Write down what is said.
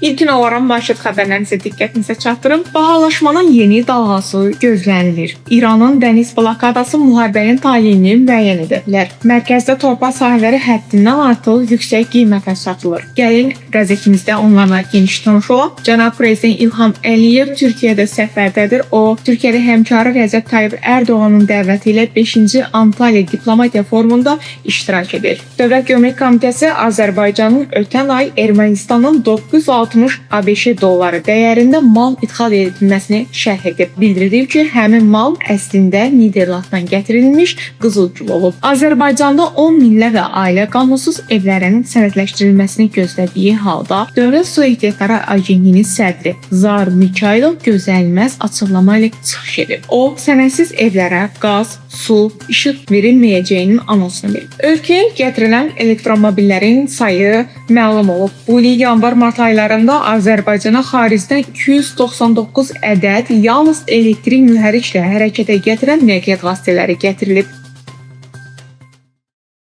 İlkin olaraq manşet xəbərlərinizə diqqətinizə çatdırım. Bahalaşmanın yeni dalğası gözlənilir. İranın dəniz blokadası müharibənin taleyini müəyyən edə bilər. Mərkəzdə torpaq sahələri həddindən artıq yüksək qiymətə satılır. Gəlin qəzetimizdə onlarla geniş tanış olaq. Cənab Prezident İlham Əliyev Türkiyədə səfərdədir. O, Türkiyədə həmkarı Rəcəb Tayyip Ərdoğanın dəvəti ilə 5-ci Antalya diplomatiya forumunda iştirak edir. Dövlət Gömrük Komitəsi Azərbaycanın ötən ay Ermənistanın 960 ABŞ dolları dəyərində mal idxal edilməsini şərh edib. Bildirilib ki, həmin mal əslində Niderlanddan gətirilmiş qızıl gül olub. Azərbaycanda 10 minlərlə ailə qanunsuz evlərin sənədləşdirilməsini gözlədiyi halda Dövlət Su Ehtiyatları Agentliyinin sədri Zaur Mikayılov gözlənilməz açıqlama ilə çıxış edib. O, sənədsiz evlərə qaz, su, işıq verilməyəcəyinin anonsunu verib. Ölkəyə gətirilən elektromobillərin sayı məlum olub. Bu il yanvar-mart aylarında Azərbaycana xaricdən 299 ədəd yalnız elektrik mühərriklə hərəkətə gətirən nəqliyyat vasitələri gətirilib.